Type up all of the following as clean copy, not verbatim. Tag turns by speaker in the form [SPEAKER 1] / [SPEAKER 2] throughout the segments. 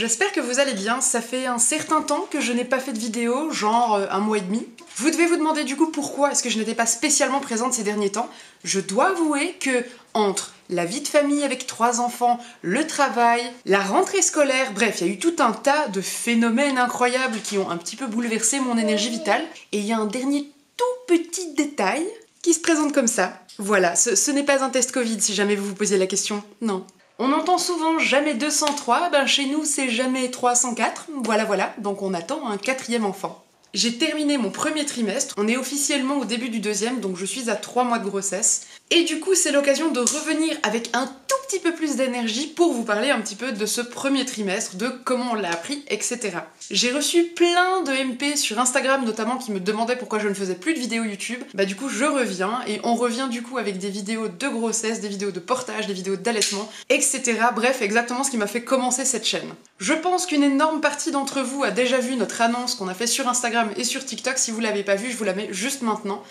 [SPEAKER 1] J'espère que vous allez bien, ça fait un certain temps que je n'ai pas fait de vidéo, genre un mois et demi. Vous devez vous demander du coup pourquoi est-ce que je n'étais pas spécialement présente ces derniers temps. Je dois avouer que entre la vie de famille avec 3 enfants, le travail, la rentrée scolaire, bref, il y a eu tout un tas de phénomènes incroyables qui ont un petit peu bouleversé mon énergie vitale. Et il y a un dernier tout petit détail qui se présente comme ça. Voilà, ce n'est pas un test Covid si jamais vous vous posez la question, non. On entend souvent jamais 203, ben chez nous c'est jamais 304, voilà, donc on attend un 4e enfant. J'ai terminé mon premier trimestre, on est officiellement au début du 2e, donc je suis à 3 mois de grossesse. Et du coup c'est l'occasion de revenir avec un tout petit peu plus d'énergie pour vous parler un petit peu de ce premier trimestre, de comment on l'a appris, etc. J'ai reçu plein de MP sur Instagram notamment qui me demandaient pourquoi je ne faisais plus de vidéos YouTube. Bah du coup je reviens, et on revient du coup avec des vidéos de grossesse, des vidéos de portage, des vidéos d'allaitement, etc. Bref, exactement ce qui m'a fait commencer cette chaîne. Je pense qu'une énorme partie d'entre vous a déjà vu notre annonce qu'on a fait sur Instagram et sur TikTok. Si vous l'avez pas vue, je vous la mets juste maintenant.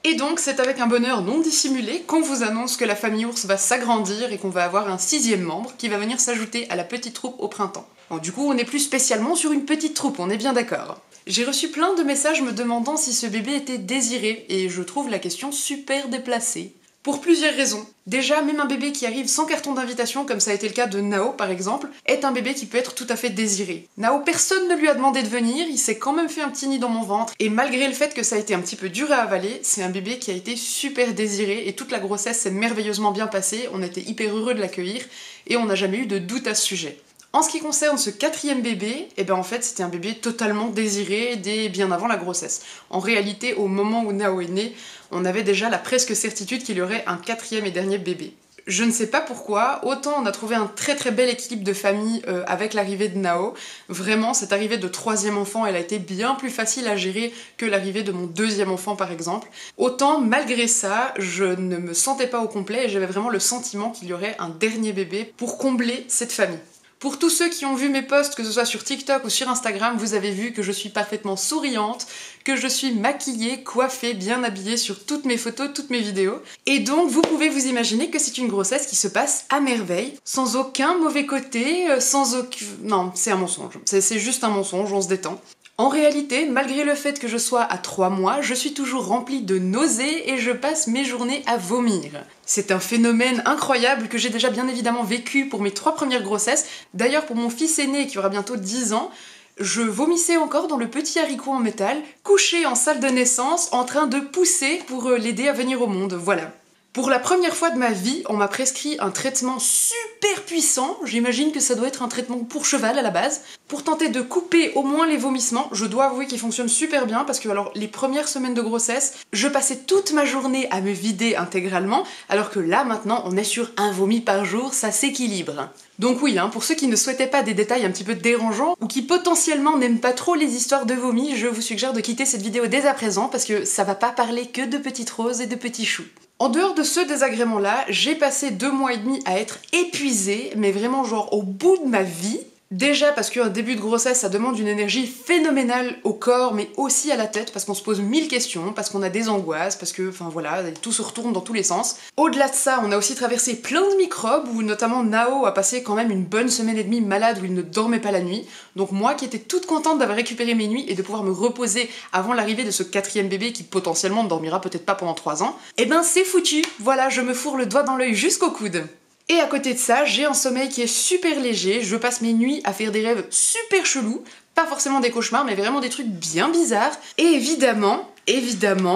[SPEAKER 1] Et donc c'est avec un bonheur non dissimulé qu'on vous annonce que la famille ours va s'agrandir et qu'on va avoir un 6e membre qui va venir s'ajouter à la petite troupe au printemps. Bon, du coup on n'est plus spécialement sur une petite troupe, on est bien d'accord. J'ai reçu plein de messages me demandant si ce bébé était désiré, et je trouve la question super déplacée. Pour plusieurs raisons. Déjà, même un bébé qui arrive sans carton d'invitation, comme ça a été le cas de Nao par exemple, est un bébé qui peut être tout à fait désiré. Nao, personne ne lui a demandé de venir, il s'est quand même fait un petit nid dans mon ventre, et malgré le fait que ça a été un petit peu dur à avaler, c'est un bébé qui a été super désiré, et toute la grossesse s'est merveilleusement bien passée, on était hyper heureux de l'accueillir, et on n'a jamais eu de doute à ce sujet. En ce qui concerne ce 4e bébé, eh ben en fait c'était un bébé totalement désiré dès bien avant la grossesse. En réalité, au moment où Nao est né, on avait déjà la presque certitude qu'il y aurait un 4e et dernier bébé. Je ne sais pas pourquoi, autant on a trouvé un très bel équilibre de famille avec l'arrivée de Nao. Vraiment, cette arrivée de 3e enfant, elle a été bien plus facile à gérer que l'arrivée de mon 2e enfant par exemple. Autant, malgré ça, je ne me sentais pas au complet et j'avais vraiment le sentiment qu'il y aurait un dernier bébé pour combler cette famille. Pour tous ceux qui ont vu mes posts, que ce soit sur TikTok ou sur Instagram, vous avez vu que je suis parfaitement souriante, que je suis maquillée, coiffée, bien habillée sur toutes mes photos, toutes mes vidéos. Et donc vous pouvez vous imaginer que c'est une grossesse qui se passe à merveille, sans aucun mauvais côté, sans aucun... Non, c'est un mensonge. C'est juste un mensonge, on se détend. En réalité, malgré le fait que je sois à 3 mois, je suis toujours remplie de nausées et je passe mes journées à vomir. C'est un phénomène incroyable que j'ai déjà bien évidemment vécu pour mes 3 premières grossesses. D'ailleurs, pour mon fils aîné qui aura bientôt 10 ans, je vomissais encore dans le petit haricot en métal, couché en salle de naissance, en train de pousser pour l'aider à venir au monde, voilà. Pour la première fois de ma vie, on m'a prescrit un traitement super puissant, j'imagine que ça doit être un traitement pour cheval à la base, pour tenter de couper au moins les vomissements. Je dois avouer qu'il fonctionne super bien parce que alors les premières semaines de grossesse, je passais toute ma journée à me vider intégralement, alors que là maintenant on est sur un vomi par jour, ça s'équilibre. Donc oui, pour ceux qui ne souhaitaient pas des détails un petit peu dérangeants ou qui potentiellement n'aiment pas trop les histoires de vomi, je vous suggère de quitter cette vidéo dès à présent parce que ça va pas parler que de petites roses et de petits choux. En dehors de ce désagrément-là, j'ai passé 2 mois et demi à être épuisée, mais vraiment genre au bout de ma vie. Déjà parce qu'un début de grossesse, ça demande une énergie phénoménale au corps, mais aussi à la tête, parce qu'on se pose 1000 questions, parce qu'on a des angoisses, parce que, enfin voilà, tout se retourne dans tous les sens. Au-delà de ça, on a aussi traversé plein de microbes, où notamment Nao a passé quand même une bonne semaine et demie malade, où il ne dormait pas la nuit. Donc moi, qui étais toute contente d'avoir récupéré mes nuits et de pouvoir me reposer avant l'arrivée de ce 4e bébé, qui potentiellement ne dormira peut-être pas pendant 3 ans, eh ben c'est foutu, voilà, je me fourre le doigt dans l'œil jusqu'au coude. Et à côté de ça, j'ai un sommeil qui est super léger, je passe mes nuits à faire des rêves super chelous, pas forcément des cauchemars, mais vraiment des trucs bien bizarres. Et évidemment,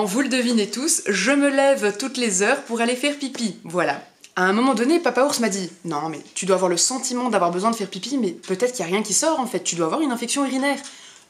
[SPEAKER 1] vous le devinez tous, je me lève toutes les heures pour aller faire pipi, voilà. À un moment donné, Papa Ours m'a dit « Non, mais tu dois avoir le sentiment d'avoir besoin de faire pipi, mais peut-être qu'il n'y a rien qui sort en fait, tu dois avoir une infection urinaire. »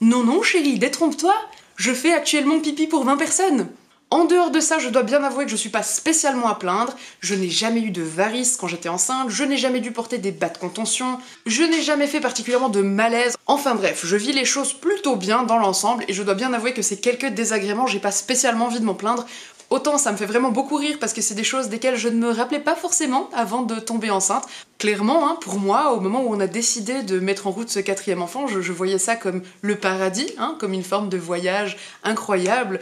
[SPEAKER 1] Non, non chérie, détrompe-toi, je fais actuellement pipi pour 20 personnes. En dehors de ça, je dois bien avouer que je suis pas spécialement à plaindre, je n'ai jamais eu de varices quand j'étais enceinte, je n'ai jamais dû porter des bas de contention, je n'ai jamais fait particulièrement de malaise, enfin bref, je vis les choses plutôt bien dans l'ensemble et je dois bien avouer que ces quelques désagréments, j'ai pas spécialement envie de m'en plaindre. Autant ça me fait vraiment beaucoup rire parce que c'est des choses desquelles je ne me rappelais pas forcément avant de tomber enceinte. Clairement, hein, pour moi, au moment où on a décidé de mettre en route ce 4e enfant, je voyais ça comme le paradis, hein, comme une forme de voyage incroyable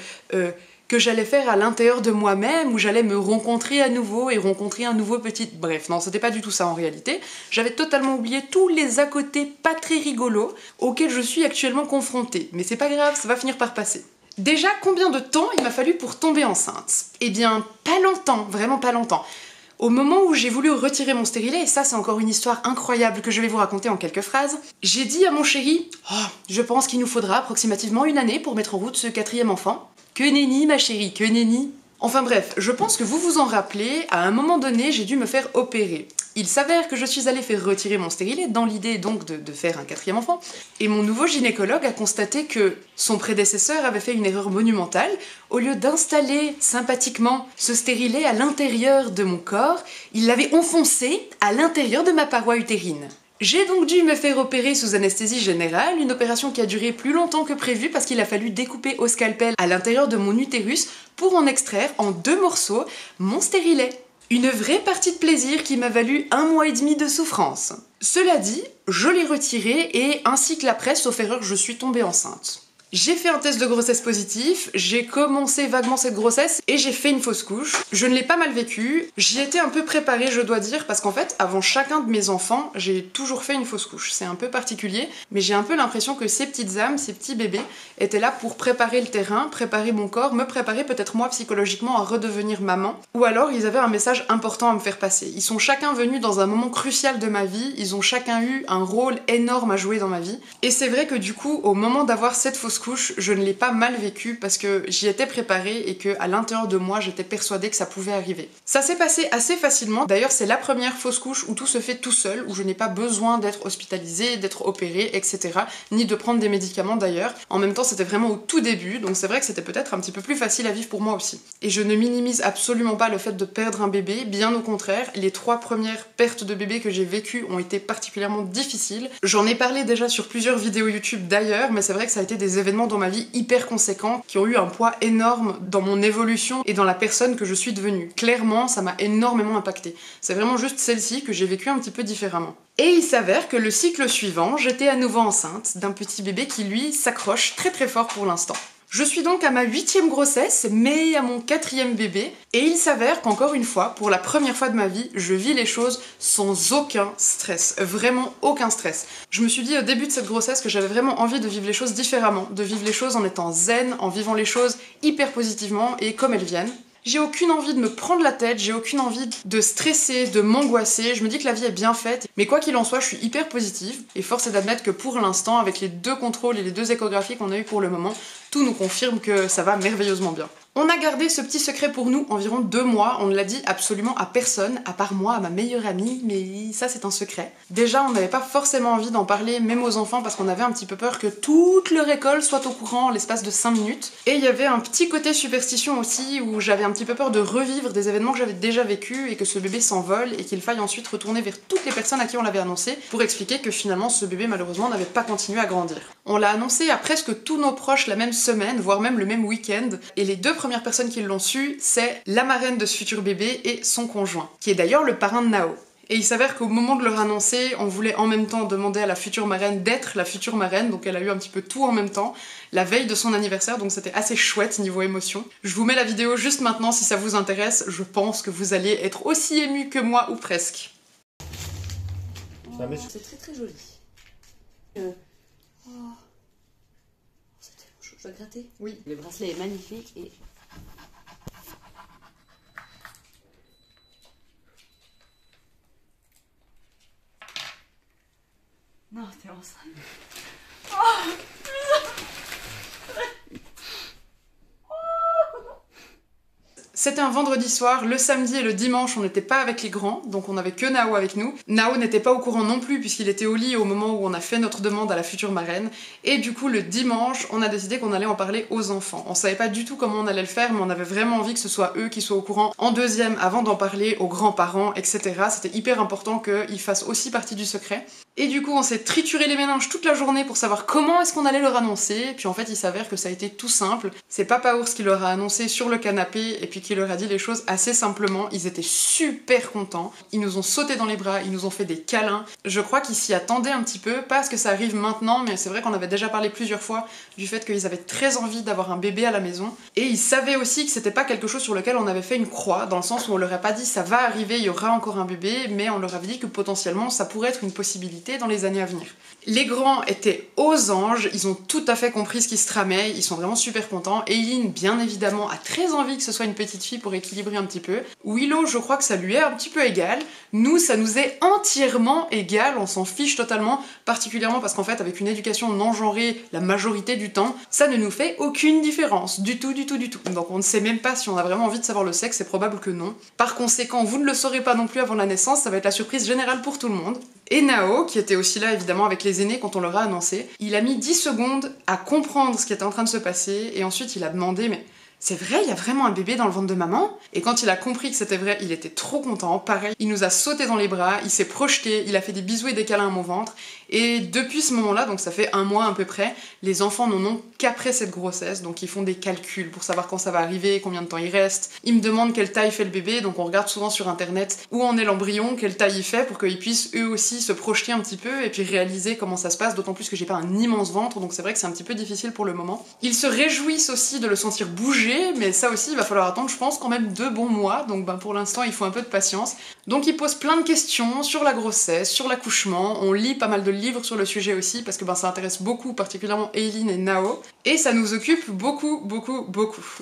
[SPEAKER 1] que j'allais faire à l'intérieur de moi-même, où j'allais me rencontrer à nouveau et rencontrer un nouveau petit... Bref, non, c'était pas du tout ça en réalité. J'avais totalement oublié tous les à côté pas très rigolos auxquels je suis actuellement confrontée. Mais c'est pas grave, ça va finir par passer. Déjà, combien de temps il m'a fallu pour tomber enceinte? Eh bien, pas longtemps, vraiment pas longtemps. Au moment où j'ai voulu retirer mon stérilet, et ça c'est encore une histoire incroyable que je vais vous raconter en quelques phrases, j'ai dit à mon chéri « Oh, je pense qu'il nous faudra approximativement 1 année pour mettre en route ce 4e enfant. » Que nenni ma chérie, que nenni. Enfin bref, je pense que vous vous en rappelez, à un moment donné j'ai dû me faire opérer. Il s'avère que je suis allée faire retirer mon stérilet dans l'idée donc de faire un 4e enfant, et mon nouveau gynécologue a constaté que son prédécesseur avait fait une erreur monumentale. Au lieu d'installer sympathiquement ce stérilet à l'intérieur de mon corps, il l'avait enfoncé à l'intérieur de ma paroi utérine. J'ai donc dû me faire opérer sous anesthésie générale, une opération qui a duré plus longtemps que prévu parce qu'il a fallu découper au scalpel à l'intérieur de mon utérus pour en extraire en 2 morceaux mon stérilet. Une vraie partie de plaisir qui m'a valu 1 mois et demi de souffrance. Cela dit, je l'ai retiré et ainsi que la presse, sauf erreur, je suis tombée enceinte. J'ai fait un test de grossesse positif, j'ai commencé vaguement cette grossesse et j'ai fait une fausse couche. Je ne l'ai pas mal vécu, j'y étais un peu préparée je dois dire parce qu'en fait avant chacun de mes enfants j'ai toujours fait une fausse couche. C'est un peu particulier mais j'ai un peu l'impression que ces petites âmes, ces petits bébés étaient là pour préparer le terrain, préparer mon corps, me préparer peut-être moi psychologiquement à redevenir maman ou alors ils avaient un message important à me faire passer. Ils sont chacun venus dans un moment crucial de ma vie, ils ont chacun eu un rôle énorme à jouer dans ma vie et c'est vrai que du coup au moment d'avoir cette fausse couche, je ne l'ai pas mal vécu parce que j'y étais préparée et que à l'intérieur de moi, j'étais persuadée que ça pouvait arriver. Ça s'est passé assez facilement. D'ailleurs, c'est la première fausse couche où tout se fait tout seul, où je n'ai pas besoin d'être hospitalisée, d'être opérée, etc. Ni de prendre des médicaments d'ailleurs. En même temps, c'était vraiment au tout début, donc c'est vrai que c'était peut-être un petit peu plus facile à vivre pour moi aussi. Et je ne minimise absolument pas le fait de perdre un bébé, bien au contraire. Les 3 premières pertes de bébé que j'ai vécues ont été particulièrement difficiles. J'en ai parlé déjà sur plusieurs vidéos YouTube d'ailleurs, mais c'est vrai que ça a été des événements dans ma vie hyper conséquents qui ont eu un poids énorme dans mon évolution et dans la personne que je suis devenue. Clairement, ça m'a énormément impactée. C'est vraiment juste celle-ci que j'ai vécue un petit peu différemment. Et il s'avère que le cycle suivant, j'étais à nouveau enceinte d'un petit bébé qui lui s'accroche très très fort pour l'instant. Je suis donc à ma 8e grossesse, mais à mon 4e bébé, et il s'avère qu'encore une fois, pour la première fois de ma vie, je vis les choses sans aucun stress, vraiment aucun stress. Je me suis dit au début de cette grossesse que j'avais vraiment envie de vivre les choses différemment, de vivre les choses en étant zen, en vivant les choses hyper positivement et comme elles viennent. J'ai aucune envie de me prendre la tête, j'ai aucune envie de stresser, de m'angoisser, je me dis que la vie est bien faite, mais quoi qu'il en soit, je suis hyper positive, et force est d'admettre que pour l'instant, avec les 2 contrôles et les 2 échographies qu'on a eu pour le moment, tout nous confirme que ça va merveilleusement bien. On a gardé ce petit secret pour nous environ 2 mois, on ne l'a dit absolument à personne, à part moi, à ma meilleure amie, mais ça c'est un secret. Déjà, on n'avait pas forcément envie d'en parler, même aux enfants, parce qu'on avait un petit peu peur que toute leur école soit au courant en l'espace de 5 minutes. Et il y avait un petit côté superstition aussi, où j'avais un petit peu peur de revivre des événements que j'avais déjà vécus, et que ce bébé s'envole, et qu'il faille ensuite retourner vers toutes les personnes à qui on l'avait annoncé, pour expliquer que finalement ce bébé malheureusement n'avait pas continué à grandir. On l'a annoncé à presque tous nos proches la même semaine, voire même le même week-end, et les 2 premières personnes qui l'ont su, c'est la marraine de ce futur bébé et son conjoint, qui est d'ailleurs le parrain de Nao. Et il s'avère qu'au moment de leur annoncer, on voulait en même temps demander à la future marraine d'être la future marraine, donc elle a eu un petit peu tout en même temps, la veille de son anniversaire, donc c'était assez chouette niveau émotion. Je vous mets la vidéo juste maintenant si ça vous intéresse, je pense que vous allez être aussi ému que moi, ou presque.
[SPEAKER 2] C'est très très joli. Oh. C'est tellement chaud, je dois gratter.
[SPEAKER 1] Oui.
[SPEAKER 2] Le bracelet est magnifique et... Non, t'es enceinte. Oh,
[SPEAKER 1] C'était un vendredi soir, le samedi et le dimanche on n'était pas avec les grands, donc on n'avait que Nao avec nous. Nao n'était pas au courant non plus puisqu'il était au lit au moment où on a fait notre demande à la future marraine, et du coup le dimanche on a décidé qu'on allait en parler aux enfants. On savait pas du tout comment on allait le faire, mais on avait vraiment envie que ce soit eux qui soient au courant en deuxième avant d'en parler aux grands-parents, etc. C'était hyper important qu'ils fassent aussi partie du secret. Et du coup, on s'est trituré les méninges toute la journée pour savoir comment est-ce qu'on allait leur annoncer. Et puis en fait, il s'avère que ça a été tout simple. C'est Papa Ours qui leur a annoncé sur le canapé et puis qui leur a dit les choses assez simplement. Ils étaient super contents. Ils nous ont sauté dans les bras, ils nous ont fait des câlins. Je crois qu'ils s'y attendaient un petit peu. Pas à ce que ça arrive maintenant, mais c'est vrai qu'on avait déjà parlé plusieurs fois du fait qu'ils avaient très envie d'avoir un bébé à la maison. Et ils savaient aussi que c'était pas quelque chose sur lequel on avait fait une croix, dans le sens où on leur a pas dit ça va arriver, il y aura encore un bébé, mais on leur avait dit que potentiellement ça pourrait être une possibilité dans les années à venir. Les grands étaient aux anges, ils ont tout à fait compris ce qui se tramait, ils sont vraiment super contents. Eileen, bien évidemment, a très envie que ce soit une petite fille pour équilibrer un petit peu. Willow, je crois que ça lui est un petit peu égal. Nous, ça nous est entièrement égal, on s'en fiche totalement, particulièrement parce qu'en fait, avec une éducation non genrée la majorité du temps, ça ne nous fait aucune différence, du tout. Donc on ne sait même pas si on a vraiment envie de savoir le sexe, c'est probable que non. Par conséquent, vous ne le saurez pas non plus avant la naissance, ça va être la surprise générale pour tout le monde. Et Nao, qui était aussi là évidemment avec les aînés quand on leur a annoncé, il a mis 10 secondes à comprendre ce qui était en train de se passer, et ensuite il a demandé mais c'est vrai, il y a vraiment un bébé dans le ventre de maman? Et quand il a compris que c'était vrai, il était trop content, pareil, il nous a sauté dans les bras, il s'est projeté, il a fait des bisous et des câlins à mon ventre, et depuis ce moment-là, donc ça fait un mois à peu près, les enfants n'en ont qu'après cette grossesse, donc ils font des calculs pour savoir quand ça va arriver, combien de temps il reste, ils me demandent quelle taille fait le bébé, donc on regarde souvent sur internet où en est l'embryon, quelle taille il fait, pour qu'ils puissent eux aussi se projeter un petit peu, et puis réaliser comment ça se passe, d'autant plus que j'ai pas un immense ventre, donc c'est vrai que c'est un petit peu difficile pour le moment. Ils se réjouissent aussi de le sentir bouger, mais ça aussi il va falloir attendre je pense quand même 2 bons mois, donc pour l'instant il faut un peu de patience. Donc ils posent plein de questions sur la grossesse, sur l'accouchement, on lit pas mal de livres sur le sujet aussi parce que ça intéresse beaucoup, particulièrement Eileen et Nao, et ça nous occupe beaucoup.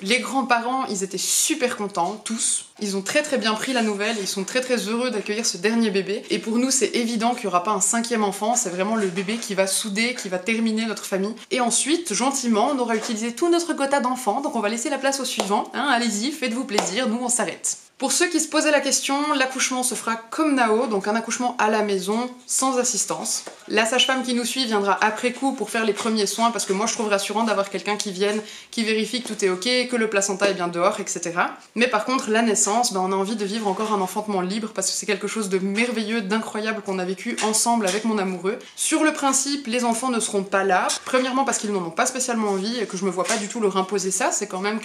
[SPEAKER 1] Les grands-parents ils étaient super contents, tous. Ils ont très bien pris la nouvelle, ils sont très heureux d'accueillir ce dernier bébé, et pour nous c'est évident qu'il n'y aura pas un 5e enfant, c'est vraiment le bébé qui va souder, qui va terminer notre famille. Et ensuite, gentiment, on aura utilisé tout notre quota d'enfants, donc on va laisser la place au suivant, hein, allez-y, faites-vous plaisir, nous on s'arrête. Pour ceux qui se posaient la question, l'accouchement se fera comme Nao, donc un accouchement à la maison, sans assistance. La sage-femme qui nous suit viendra après coup pour faire les premiers soins, parce que moi je trouve rassurant d'avoir quelqu'un qui vienne, qui vérifie que tout est ok, que le placenta est bien dehors, etc. Mais par contre, la naissance, on a envie de vivre encore un enfantement libre, parce que c'est quelque chose de merveilleux, d'incroyable qu'on a vécu ensemble avec mon amoureux. Sur le principe, les enfants ne seront pas là, premièrement parce qu'ils n'en ont pas spécialement envie, et que je me vois pas du tout leur imposer ça, c'est quand même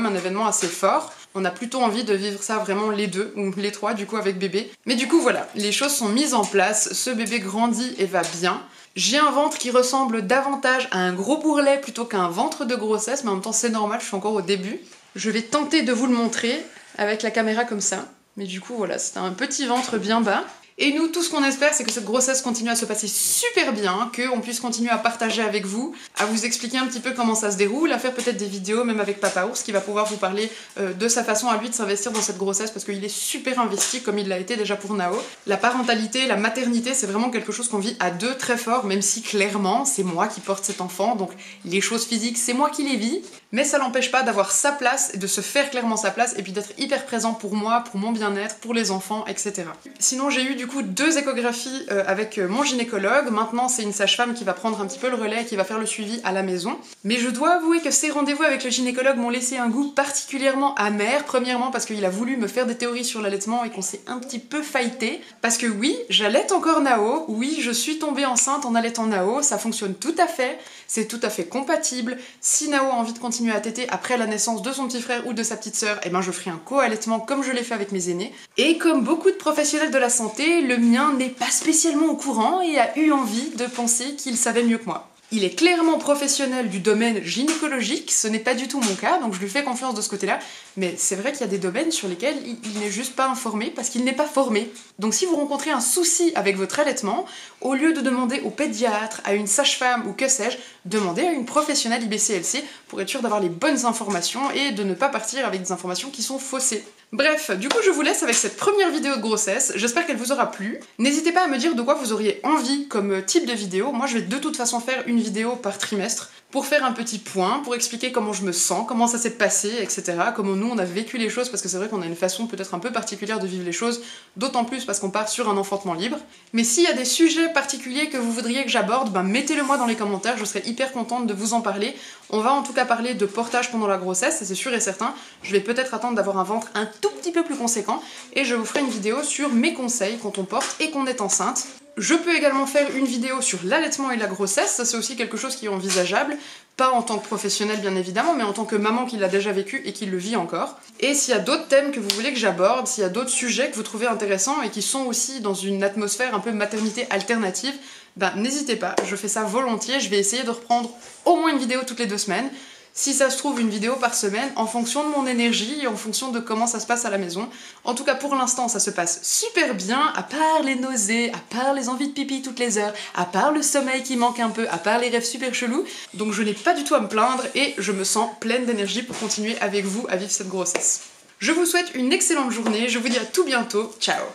[SPEAKER 1] un événement assez fort. On a plutôt envie de vivre ça vraiment les deux, ou les trois du coup avec bébé. Mais du coup voilà, les choses sont mises en place, ce bébé grandit et va bien. J'ai un ventre qui ressemble davantage à un gros bourrelet plutôt qu'à un ventre de grossesse, mais en même temps c'est normal, je suis encore au début. Je vais tenter de vous le montrer avec la caméra comme ça. Mais du coup voilà, c'est un petit ventre bien bas. Et nous, tout ce qu'on espère, c'est que cette grossesse continue à se passer super bien, qu'on puisse continuer à partager avec vous, à vous expliquer un petit peu comment ça se déroule, à faire peut-être des vidéos, même avec Papa Ours, qui va pouvoir vous parler de sa façon à lui de s'investir dans cette grossesse, parce qu'il est super investi, comme il l'a été déjà pour Nao. La parentalité, la maternité, c'est vraiment quelque chose qu'on vit à deux très fort, même si clairement, c'est moi qui porte cet enfant, donc les choses physiques, c'est moi qui les vis, mais ça l'empêche pas d'avoir sa place, et de se faire clairement sa place, et puis d'être hyper présent pour moi, pour mon bien-être, pour les enfants, etc. Sinon, j'ai eu du coup 2 échographies avec mon gynécologue. Maintenant, c'est une sage-femme qui va prendre un petit peu le relais et qui va faire le suivi à la maison. Mais je dois avouer que ces rendez-vous avec le gynécologue m'ont laissé un goût particulièrement amer. Premièrement, parce qu'il a voulu me faire des théories sur l'allaitement et qu'on s'est un petit peu fighté. Parce que oui, j'allaite encore Nao. Oui, je suis tombée enceinte en allaitant Nao. Ça fonctionne tout à fait. C'est tout à fait compatible. Si Nao a envie de continuer à téter après la naissance de son petit frère ou de sa petite sœur, eh ben je ferai un co-allaitement comme je l'ai fait avec mes aînés. Et comme beaucoup de professionnels de la santé, le mien n'est pas spécialement au courant et a eu envie de penser qu'il savait mieux que moi. Il est clairement professionnel du domaine gynécologique, ce n'est pas du tout mon cas, donc je lui fais confiance de ce côté-là, mais c'est vrai qu'il y a des domaines sur lesquels il n'est juste pas informé parce qu'il n'est pas formé. Donc si vous rencontrez un souci avec votre allaitement, au lieu de demander au pédiatre, à une sage-femme ou que sais-je, demandez à une professionnelle IBCLC pour être sûr d'avoir les bonnes informations et de ne pas partir avec des informations qui sont faussées. Bref, du coup je vous laisse avec cette première vidéo de grossesse, j'espère qu'elle vous aura plu. N'hésitez pas à me dire de quoi vous auriez envie comme type de vidéo. Moi je vais de toute façon faire une vidéo par trimestre pour faire un petit point, pour expliquer comment je me sens, comment ça s'est passé, etc. Comment nous on a vécu les choses, parce que c'est vrai qu'on a une façon peut-être un peu particulière de vivre les choses, d'autant plus parce qu'on part sur un enfantement libre. Mais s'il y a des sujets particuliers que vous voudriez que j'aborde, mettez-le moi dans les commentaires, je serais hyper contente de vous en parler. On va en tout cas parler de portage pendant la grossesse, c'est sûr et certain. Je vais peut-être attendre d'avoir un ventre un tout petit peu plus conséquent, et je vous ferai une vidéo sur mes conseils quand on porte et qu'on est enceinte. Je peux également faire une vidéo sur l'allaitement et la grossesse, ça c'est aussi quelque chose qui est envisageable, pas en tant que professionnelle bien évidemment, mais en tant que maman qui l'a déjà vécu et qui le vit encore. Et s'il y a d'autres thèmes que vous voulez que j'aborde, s'il y a d'autres sujets que vous trouvez intéressants et qui sont aussi dans une atmosphère un peu maternité alternative, ben n'hésitez pas, je fais ça volontiers, je vais essayer de reprendre au moins une vidéo toutes les 2 semaines. Si ça se trouve, une vidéo par semaine, en fonction de mon énergie et en fonction de comment ça se passe à la maison. En tout cas, pour l'instant, ça se passe super bien, à part les nausées, à part les envies de pipi toutes les heures, à part le sommeil qui manque un peu, à part les rêves super chelous. Donc je n'ai pas du tout à me plaindre et je me sens pleine d'énergie pour continuer avec vous à vivre cette grossesse. Je vous souhaite une excellente journée, je vous dis à tout bientôt, ciao!